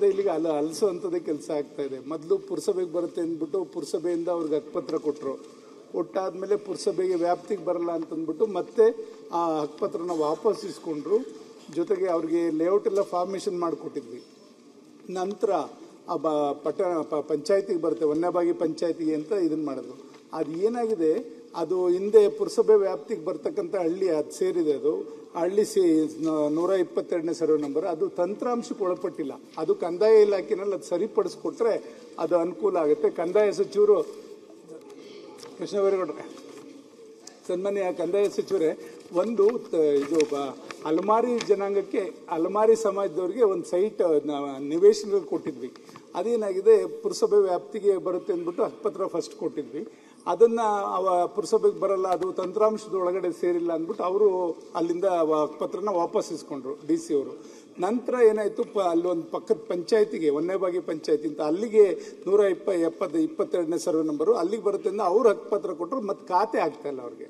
ಅಲ್ಲಿಂದ ಇಲ್ಲಿಗೆ ಅಲಿಸುವಂಥದ್ದೇ ಕೆಲಸ ಆಗ್ತಾ ಇದೆ. ಮೊದಲು ಪುರಸಭೆಗೆ ಬರುತ್ತೆ ಅಂದ್ಬಿಟ್ಟು ಪುರಸಭೆಯಿಂದ ಅವ್ರಿಗೆ ಹಕ್ಕುಪತ್ರ ಕೊಟ್ಟರು. ಒಟ್ಟಾದ್ಮೇಲೆ ಪುರಸಭೆಗೆ ವ್ಯಾಪ್ತಿಗೆ ಬರಲ್ಲ ಅಂತಂದ್ಬಿಟ್ಟು ಮತ್ತೆ ಆ ಹಕ್ಕುಪತ್ರನ ವಾಪಸ್ ಇಸ್ಕೊಂಡ್ರು. ಜೊತೆಗೆ ಅವ್ರಿಗೆ ಲೇಔಟ್ ಎಲ್ಲ ಫಾರ್ಮೇಷನ್ ಮಾಡಿಕೊಟ್ಟಿದ್ವಿ. ನಂತರ ಪಂಚಾಯತಿಗೆ ಬರುತ್ತೆ, ವನ್ಯಭಾಗಿ ಪಂಚಾಯತಿಗೆ ಅಂತ ಇದನ್ನು ಮಾಡಿದ್ರು. ಅದು ಏನಾಗಿದೆ, ಅದು ಹಿಂದೆ ಪುರಸಭೆ ವ್ಯಾಪ್ತಿಗೆ ಬರ್ತಕ್ಕಂಥ ಹಳ್ಳಿ ಅದು ಸೇರಿದೆ. ಅದು ಹಳ್ಳಿ 122ನೇ ಸರ್ವೆ ನಂಬರ್, ಅದು ತಂತ್ರಾಂಶಕ್ಕೆ ಒಳಪಟ್ಟಿಲ್ಲ. ಅದು ಕಂದಾಯ ಇಲಾಖೆನಲ್ಲಿ ಅದು ಸರಿಪಡಿಸ್ಕೊಟ್ರೆ ಅದು ಅನುಕೂಲ ಆಗುತ್ತೆ. ಕಂದಾಯ ಸಚಿವರು ಕೃಷ್ಣ ಬೈರೇಗೌಡ್ರೆ, ಸನ್ಮಾನ್ಯ ಕಂದಾಯ ಸಚಿವರೇ, ಒಂದು ಇದು ಅಲಮಾರಿ ಜನಾಂಗಕ್ಕೆ, ಅಲಮಾರಿ ಸಮಾಜದವ್ರಿಗೆ ಒಂದು ಸೈಟ್ ನಿವೇಶನ ಕೊಟ್ಟಿದ್ವಿ. ಅದೇನಾಗಿದೆ, ಪುರಸಭೆ ವ್ಯಾಪ್ತಿಗೆ ಬರುತ್ತೆ ಅಂದ್ಬಿಟ್ಟು ಹಕ್ಕುಪತ್ರ ಫಸ್ಟ್ ಕೊಟ್ಟಿದ್ವಿ. ಅದನ್ನು ಪುರಸಭೆಗೆ ಬರಲ್ಲ, ಅದು ತಂತ್ರಾಂಶದ ಒಳಗಡೆ ಸೇರಿಲ್ಲ ಅಂದ್ಬಿಟ್ಟು ಅವರು ಅಲ್ಲಿಂದ ಹಕ್ಕುಪತ್ರನ ವಾಪಸ್ ಇಸ್ಕೊಂಡ್ರು DC ಅವರು. ನಂತರ ಏನಾಯಿತು, ಅಲ್ಲೊಂದು ಪಕ್ಕದ ಪಂಚಾಯತಿಗೆ, ವನ್ಯಭಾಗಿ ಪಂಚಾಯತಿ ಅಂತ, ಅಲ್ಲಿಗೆ 122ನೇ ಸರ್ವೆ ನಂಬರು ಅಲ್ಲಿಗೆ ಬರುತ್ತೆ ಅಂದ್ರೆ ಅವ್ರು ಹಕ್ಕುಪತ್ರ ಕೊಟ್ಟರು, ಮತ್ತು ಖಾತೆ ಆಗ್ತಾ ಇಲ್ಲ ಅವ್ರಿಗೆ.